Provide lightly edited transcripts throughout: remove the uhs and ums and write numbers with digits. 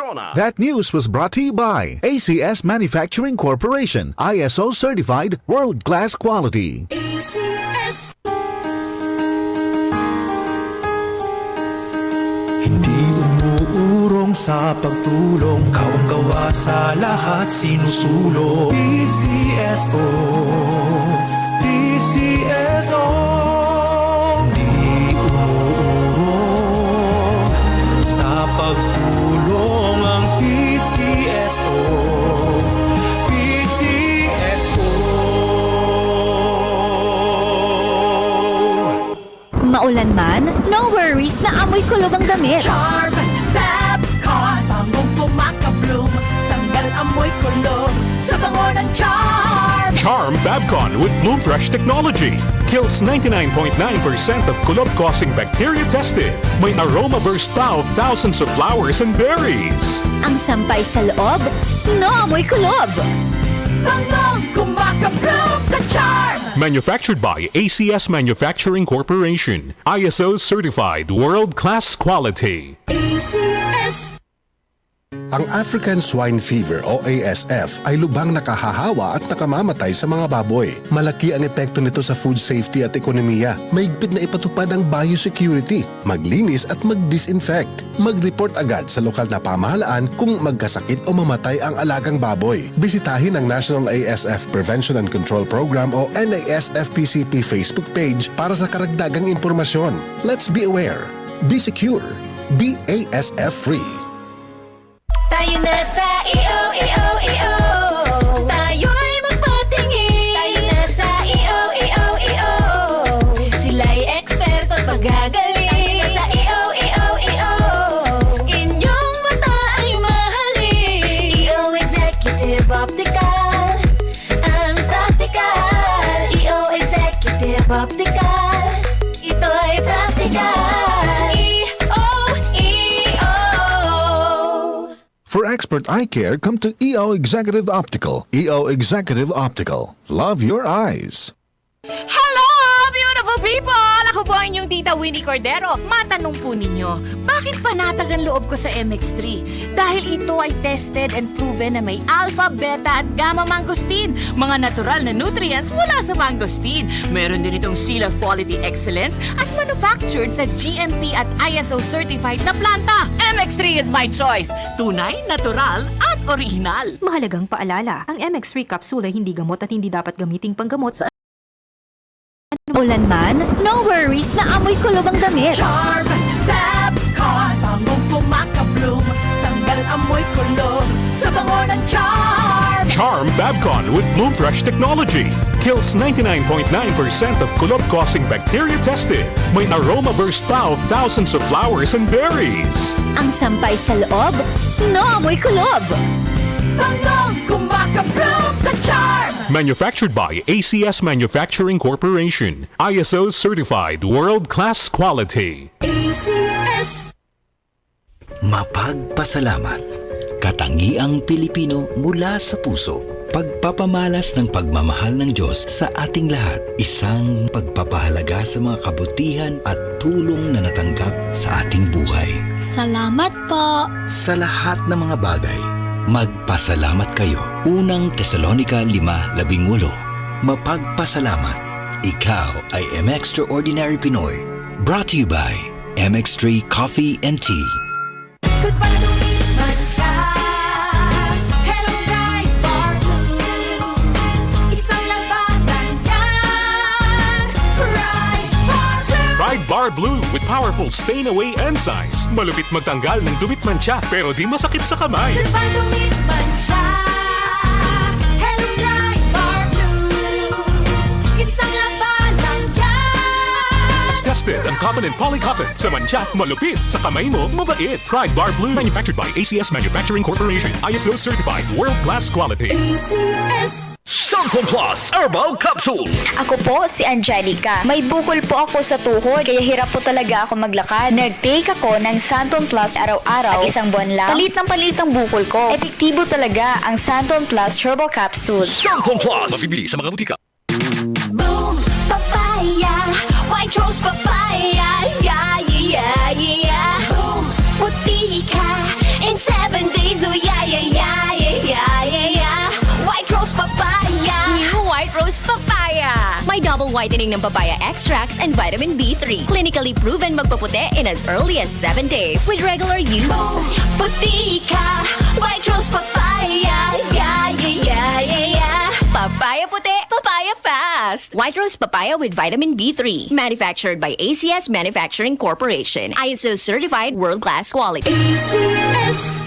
Corona. That news was brought to you by ACS Manufacturing Corporation, ISO certified, world-class quality. ACS. Hindi umuurong sa pagtulong, kawang-gawa sa lahat sinusulong. PCSO, PCSO. Hindi umuurong sa pagtulong ang PCSO, PCSO. Maulan man, no worries na amoy kulob ang damit. Charm Fabcon, bangong pumakabloom, tanggal amoy kulob sa bango ng Charm. Charm Fabcon with Bloom Fresh technology kills 99.9% of kulob-causing bacteria tested. May aroma burst pa of thousands of flowers and berries. Ang sampay sa loob, no amoy kulob. Bangong kumakabloom sa Charm. Manufactured by ACS Manufacturing Corporation. ISO certified world-class quality. ACS. Ang African Swine Fever o ASF ay lubhang nakahahawa at nakamamatay sa mga baboy. Malaki ang epekto nito sa food safety at ekonomiya. Mahigpit na ipatupad ang biosecurity, maglinis at mag-disinfect. Mag-report agad sa lokal na pamahalaan kung magkasakit o mamatay ang alagang baboy. Bisitahin ang National ASF Prevention and Control Program o NASFPCP Facebook page para sa karagdagang impormasyon. Let's be aware, be secure, be ASF free. Tayo na sa EO. Tayo'y magpatingin. Tayo na sa EO. Sila'y eksperto at pagagaling. Tayo na sa EO. Inyong mata ay mahalin. EO Executive Optical, ang practical. EO Executive Optical, ito'y practical. For expert eye care, come to EO Executive Optical. EO Executive Optical. Love your eyes. Hello, beautiful people! Ako po ang inyong tita Winnie Cordero. Matanong po ninyo, bakit panatag ang loob ko sa MX3? Dahil ito ay tested and proven na may alpha, beta at gamma mangosteen, mga natural na nutrients mula sa mangosteen. Meron din itong Seal of Quality Excellence at manufactured sa GMP at ISO certified na planta. MX3 is my choice. Tunay, natural at original. Mahalagang paalala, ang MX3 capsule ay hindi gamot at hindi dapat gamiting panggamot sa Ulan man, no worries na amoy kulob ang damit. Charm Fabcon, bangong pumakabloom, tanggal amoy kulob sa bango ng Charm. Charm Fabcon with Bloom Fresh technology kills 99.9% of kulob-causing bacteria tested. May aroma burst pa of thousands of flowers and berries. Ang sampay sa loob, no amoy kulob. Bangong kumakabloom sa Charm. Manufactured by ACS Manufacturing Corporation. ISO certified world-class quality. ACS. Mapagpasalamat. Katangiang Pilipino mula sa puso. Pagpapamalas ng pagmamahal ng Diyos sa ating lahat. Isang pagpapahalaga sa mga kabutihan at tulong na natanggap sa ating buhay. Salamat po. Sa lahat ng mga bagay, magpasalamat kayo. Unang Tesalonica 5:18. Mapagpasalamat. Ikaw ay M-Extraordinary Pinoy. Brought to you by MX3 Coffee and Tea. Goodbye to me, Masya. Hello, Bright Bar Blue. Isang labanan yan. Bright Bar Blue. Pride Bar Blue with powerful stain-away enzymes. Malupit magtanggal ng dumit mancha pero di masakit sa kamay. Goodbye to me, Masya. Hello, Bright Bar Blue. Isang labanan yan. As tested ang cotton and polycotton. Sa mancha, malupit. Sa kamay mo, mabait. Pride Bar Blue. Manufactured by ACS Manufacturing Corporation. ISO certified world-class quality. ACS. Santon Plus Herbal Capsule. Ako po si Angelica. May bukol po ako sa tuhod, kaya hirap po talaga ako maglakad. Nag-take ako ng Santon Plus araw-araw at isang buwan lang. Palit ang bukol ko. Epektibo talaga ang Santon Plus Herbal Capsule. Santon Plus. Mabibili sa mga butika. Boom, papaya. White rose papaya. Yeah. Boom, puti ka in 7 days. May double whitening ng papaya extracts and vitamin B3. Clinically proven magpaputi in as early as 7 days with regular use. Puti ka, White Rose Papaya. Yeah, yeah, yeah, yeah, yeah. Papaya puti, papaya fast. White Rose Papaya with vitamin B3. Manufactured by ACS Manufacturing Corporation. ISO certified world-class quality.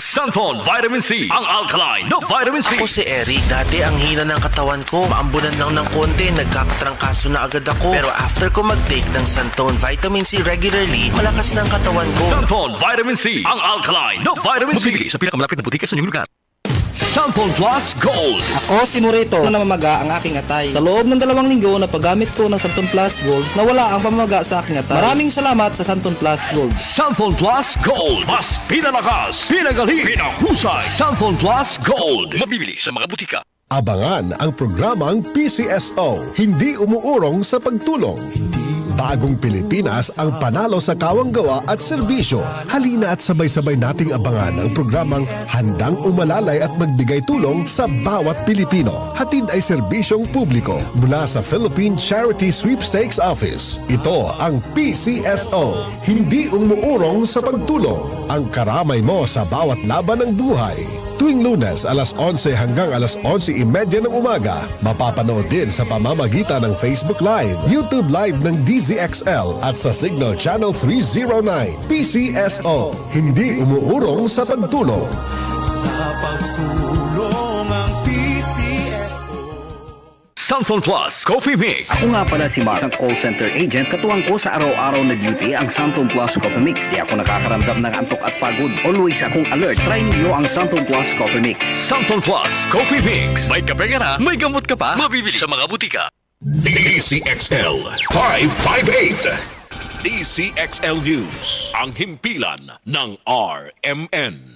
Santon Vitamin C, ang alkaline na vitamin C. Ako si Eric. Dati ang hina ng katawan ko. Maambunan lang ng konti. Nagkakatrangkaso na agad ako. Pero after ko mag-take ng Santon Vitamin C regularly, malakas ng katawan ko. Santon Vitamin C, ang alkaline na vitamin C. Mabili sa pinakamalapit na butika sa inyong lugar. Santon Plus Gold. Ako si Morito na namamaga ang aking atay. Sa loob ng 2 linggo na paggamit ko ng Santon Plus Gold, nawala ang pamamaga sa aking atay. Maraming salamat sa Santon Plus Gold. Santon Plus Gold. Mas pinalakas, pinagaling, pinahusay. Santon Plus Gold. Mabibili sa mga butika. Abangan ang programang PCSO, hindi umuurong sa pagtulong. Bagong Pilipinas ang panalo sa kawanggawa at serbisyo. Halina at sabay-sabay nating abangan ang programang handang umalalay at magbigay tulong sa bawat Pilipino. Hatid ay serbisyong publiko mula sa Philippine Charity Sweepstakes Office. Ito ang PCSO, hindi umuurong sa pagtulong. Ang karamay mo sa bawat laban ng buhay. Tuwing Lunes, alas 11 hanggang alas 11:30 ng umaga. Mapapanood din sa pamamagitan ng Facebook Live, YouTube Live ng DZXL at sa Signal Channel 309. PCSO, hindi umuurong sa pagtulong. Sa pagtulong ang PCSO. Santon Plus Coffee Mix. Ako nga pala si Mark, isang call center agent. Katuwang ko sa araw-araw na duty ang Santon Plus Coffee Mix. Di ako nakakaramdam ng antok at pagod. Always akong alert. Try ninyo ang Santon Plus Coffee Mix. Santon Plus Coffee Mix. May kape ka na, may gamot ka pa. Mabibili sa mga butika. DCXL 558. DCXL News. Ang himpilan ng RMN.